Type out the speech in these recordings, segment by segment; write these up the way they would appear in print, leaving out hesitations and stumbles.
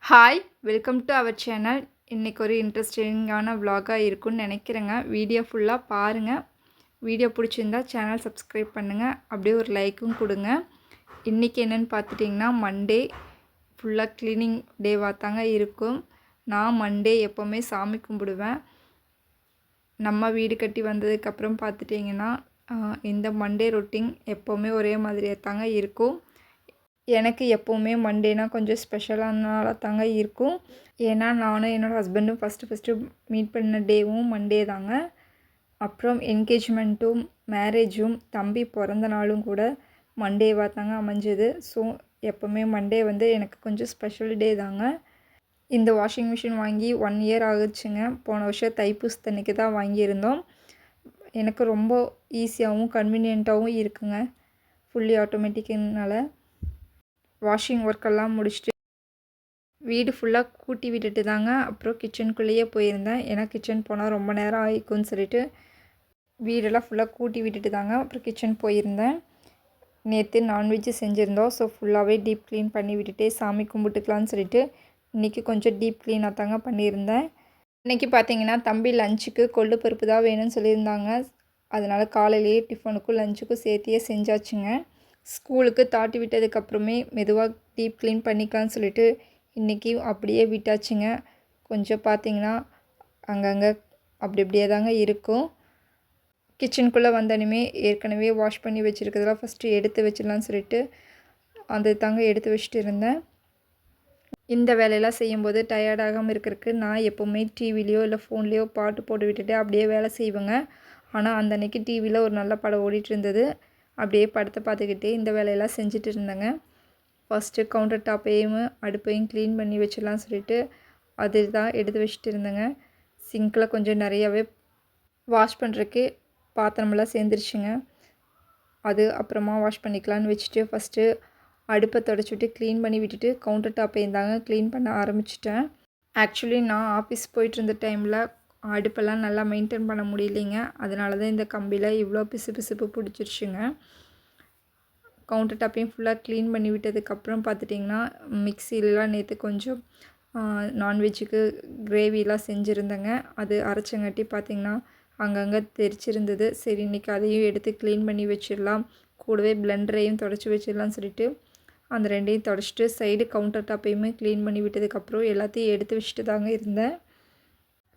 Hi welcome to our channel. இன்றைக்கி ஒரு இன்ட்ரெஸ்டிங்கான விலாகாக இருக்குன்னு நினைக்கிறேங்க. வீடியோ ஃபுல்லாக பாருங்கள். வீடியோ பிடிச்சிருந்தா சேனல் சப்ஸ்கிரைப் பண்ணுங்கள். அப்படியே ஒரு லைக்கும் கொடுங்க. இன்றைக்கி என்னென்னு பார்த்துட்டிங்கன்னா மண்டே ஃபுல்லாக க்ளீனிங் டேவாக தாங்க இருக்கும். நான் மண்டே எப்போவுமே சாமி கும்பிடுவேன். நம்ம வீடு கட்டி வந்ததுக்கப்புறம் பார்த்துட்டிங்கன்னா இந்த மண்டே ரொட்டீன் எப்போவுமே ஒரே மாதிரியாக தாங்க இருக்கும். எனக்கு எப்போவுமே மண்டேனா கொஞ்சம் ஸ்பெஷலானால தாங்க இருக்கும். ஏன்னா நானும் என்னோடய ஹஸ்பண்டும் ஃபஸ்ட்டு மீட் பண்ண டேவும் மண்டே தாங்க. அப்புறம் என்கேஜ்மெண்ட்டும் மேரேஜும் தம்பி பிறந்த நாளும் கூட மண்டேவாக தாங்க அமைஞ்சது. ஸோ எப்போவுமே மண்டே எனக்கு கொஞ்சம் ஸ்பெஷல் டே தாங்க. இந்த வாஷிங் மிஷின் வாங்கி 1 இயர் ஆகுச்சுங்க. போன வருஷம் தைப்பூசத்தன்னைக்கு தான் வாங்கியிருந்தோம். எனக்கு ரொம்ப ஈஸியாகவும் கன்வீனியண்ட்டாகவும் இருக்குங்க. ஃபுல்லி ஆட்டோமேட்டிக்குனால வாஷிங் ஒர்க்கெல்லாம் முடிச்சுட்டு வீடு ஃபுல்லாக கூட்டி விட்டுட்டு தாங்க அப்புறம் கிச்சனுக்குள்ளேயே போயிருந்தேன். ஏன்னா கிச்சன் போனால் ரொம்ப நேரம் ஆகிக்கும்னு சொல்லிட்டு வீடெல்லாம் ஃபுல்லாக கூட்டி விட்டுட்டு தாங்க அப்புறம் கிச்சன் போயிருந்தேன். நேற்று நான்வெஜ்ஜு செஞ்சுருந்தோம். ஸோ ஃபுல்லாகவே டீப் க்ளீன் பண்ணி விட்டுட்டு சாமி கும்பிட்டுக்கலான்னு சொல்லிட்டு இன்றைக்கி கொஞ்சம் டீப் க்ளீனாக தாங்க பண்ணியிருந்தேன். இன்றைக்கி பார்த்தீங்கன்னா தம்பி லஞ்சுக்கு கொள்ளு பருப்பு தான் வேணும்னு சொல்லியிருந்தாங்க. அதனால் காலையிலேயே டிஃபனுக்கும் லஞ்சுக்கும் சேர்த்தியே செஞ்சாச்சுங்க. ஸ்கூலுக்கு தாட்டி விட்டதுக்கப்புறமே மெதுவாக டீப் க்ளீன் பண்ணிக்கலான்னு சொல்லிட்டு இன்றைக்கி அப்படியே விட்டாச்சுங்க. கொஞ்சம் பார்த்திங்கன்னா அங்கங்கே அப்படி அப்படியே தாங்க இருக்கும். கிச்சனுக்குள்ளே வந்தோடனே ஏற்கனவே வாஷ் பண்ணி வச்சுருக்கிறதெல்லாம் ஃபஸ்ட்டு எடுத்து வச்சிடலான்னு சொல்லிட்டு அது தாங்க எடுத்து வச்சுட்டு இருந்தேன். இந்த வேலையெல்லாம் செய்யும்போது டயர்டாகாமல் இருக்கிறதுக்கு நான் எப்போவுமே டிவிலையோ இல்லை ஃபோன்லேயோ பாட்டு போட்டு விட்டுட்டு அப்படியே வேலை செய்வேங்க. ஆனால் அந்த அன்றைக்கி டிவியில் ஒரு நல்ல படம் ஓடிட்டு இருந்தது. அப்படியே படத்தை பார்த்துக்கிட்டே இந்த வேலையெல்லாம் செஞ்சுட்டு இருந்தேங்க. ஃபஸ்ட்டு கவுண்டர் டாப்பையும் அடுப்பையும் க்ளீன் பண்ணி வச்சிடலான்னு சொல்லிட்டு அது தான் எடுத்து வச்சுட்டு இருந்தேங்க. சிங்கில் கொஞ்சம் நிறையாவே வாஷ் பண்ணுறதுக்கு பாத்திரமெல்லாம் சேர்ந்துருச்சுங்க. அது அப்புறமா வாஷ் பண்ணிக்கலான்னு வச்சுட்டு ஃபஸ்ட்டு அடுப்பை தொடச்சிவிட்டு க்ளீன் பண்ணி விட்டுட்டு கவுண்டர் டாப்பையும் தாங்க க்ளீன் பண்ண ஆரம்பிச்சிட்டேன். ஆக்சுவலி நான் ஆஃபீஸ் போயிட்டு இருந்த டைமில் அடுப்பெல்லாம் நல்லா மெயின்டைன் பண்ண முடியலைங்க. அதனால தான் இந்த கம்பியில் இவ்வளோ பிசுப்பு பிடிச்சிருச்சுங்க. கவுண்டர் டாப்பையும் ஃபுல்லாக க்ளீன் பண்ணி விட்டதுக்கப்புறம் பார்த்துட்டிங்கன்னா மிக்சிலலாம் நேற்று கொஞ்சம் நான்வெஜ்ஜுக்கு கிரேவிலாம் செஞ்சுருந்தேங்க. அது அரைச்சங்காட்டி பார்த்திங்கன்னா அங்கங்கே தெரிச்சிருந்தது. சரி இன்றைக்கி அதையும் எடுத்து க்ளீன் பண்ணி வச்சிடலாம், கூடவே பிளெண்டரையும் தொடச்சி வச்சிடலாம்னு சொல்லிட்டு அந்த ரெண்டையும் தொடச்சிட்டு சைடு கவுண்டர் டாப்பையுமே க்ளீன் பண்ணி விட்டதுக்கப்புறம் எல்லாத்தையும் எடுத்து வச்சுட்டு தாங்க இருந்தேன்.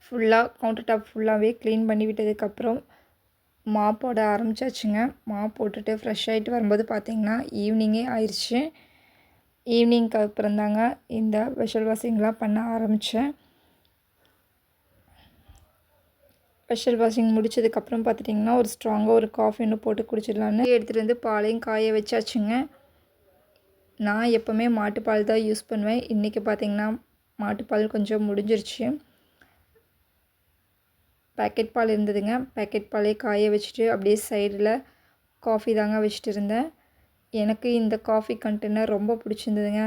ஃபுல்லாக கவுண்டர் டாப் ஃபுல்லாகவே க்ளீன் பண்ணி விட்டதுக்கப்புறம் மாப் போட ஆரம்பிச்சாச்சுங்க. மாப் போட்டுட்டு ஃப்ரெஷ் ஆகிட்டு வரும்போது பார்த்திங்கன்னா ஈவினிங்கே ஆயிடுச்சு. ஈவினிங்க்கு அப்புறம் தாங்க இந்த வெஷல் வாஷிங்லாம் பண்ண ஆரம்பித்தேன். வெஷல் வாஷிங் முடிச்சதுக்கப்புறம் பார்த்துட்டிங்கன்னா ஒரு ஸ்ட்ராங்காக ஒரு காஃபி ஒன்று போட்டு குடிச்சிடலான்னு எடுத்துகிட்டு வந்து பாலையும் காய வச்சாச்சுங்க. நான் எப்போவுமே மாட்டுப்பால் தான் யூஸ் பண்ணுவேன். இன்றைக்கி பார்த்திங்கன்னா மாட்டுப்பால் கொஞ்சம் முடிஞ்சிருச்சு. பேக்கெட் பால் இருந்ததுங்க. பேக்கெட் பாலே காய வச்சுட்டு அப்படியே சைடில் காஃபி தாங்க வச்சுட்டு இருந்தேன். எனக்கு இந்த காஃபி கண்டெய்னர் ரொம்ப பிடிச்சிருந்ததுங்க.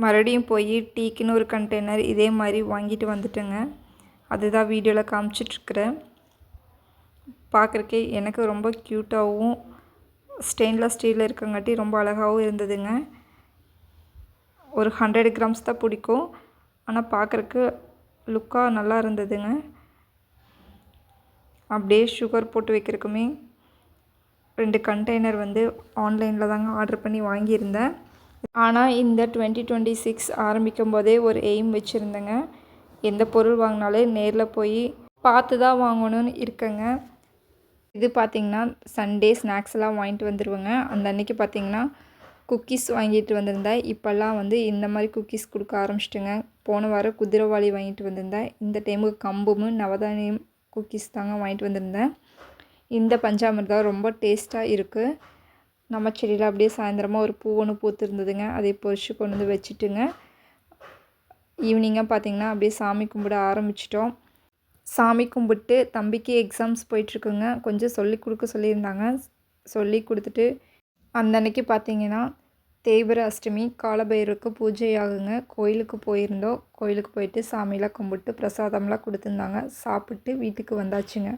மறுபடியும் போய் டீக்குன்னு ஒரு கண்டெய்னர் இதே மாதிரி வாங்கிட்டு வந்துட்டேங்க. அதுதான் வீடியோவில் காமிச்சிட்ருக்குறேன். பார்க்குறக்கே எனக்கு ரொம்ப க்யூட்டாகவும் ஸ்டெயின்லெஸ் ஸ்டீலில் இருக்கங்காட்டி ரொம்ப அழகாகவும் இருந்ததுங்க. ஒரு 100 கிராம்ஸ் தான் பிடிக்கும். ஆனால் பார்க்குறக்கு லுக்காக நல்லா இருந்ததுங்க. அப்படியே சுகர் போட்டு வைக்கிறதுக்குமே 2 கண்டெய்னர் ஆன்லைனில் தாங்க ஆர்டர் பண்ணி வாங்கியிருந்தேன். ஆனால் இந்த 2026 ஆரம்பிக்கும் போதே ஒரு எய்ம் வச்சுருந்தேங்க. எந்த பொருள் வாங்கினாலே நேரில் போய் பார்த்து தான் வாங்கணும்னு இருக்கேங்க. இது பார்த்திங்கன்னா சண்டே ஸ்நாக்ஸ் எல்லாம் வாங்கிட்டு வந்துடுவேங்க. அந்த அன்றைக்கி பார்த்திங்கன்னா குக்கீஸ் வாங்கிட்டு வந்திருந்தேன். இப்போல்லாம் இந்த மாதிரி குக்கீஸ் கொடுக்க ஆரம்பிச்சிட்டுங்க. போன வாரம் குதிரைவாளி வாங்கிட்டு வந்திருந்தேன். இந்த டைமுக்கு கம்பும் நவதானியம் குக்கீஸ் தாங்க வாங்கிட்டு வந்திருந்தேன். இந்த பஞ்சாமிர்தம் ரொம்ப டேஸ்ட்டாக இருக்குது. நம்ம செடியில் அப்படியே சாயந்தரமாக ஒரு பூ ஒன்று பூத்துருந்ததுங்க. அதை பொறிச்சு கொண்டு வந்து வச்சுட்டுங்க ஈவினிங்காக பார்த்திங்கன்னா அப்படியே சாமி கும்பிட ஆரம்பிச்சிட்டோம். சாமி கும்பிட்டு தம்பிக்கு எக்ஸாம்ஸ் போயிட்டுருக்குங்க. கொஞ்சம் சொல்லி கொடுக்க சொல்லியிருந்தாங்க. சொல்லி கொடுத்துட்டு அந்த அன்றைக்கி பார்த்திங்கன்னா தேய்பிறை அஷ்டமி காலபைரவருக்கு பூஜை ஆகுங்க. கோயிலுக்கு போயிருந்தோம். கோயிலுக்கு போயிட்டு சாமியெலாம் கும்பிட்டு பிரசாதம்லாம் கொடுத்துருந்தாங்க. சாப்பிட்டு வீட்டுக்கு வந்தாச்சுங்க.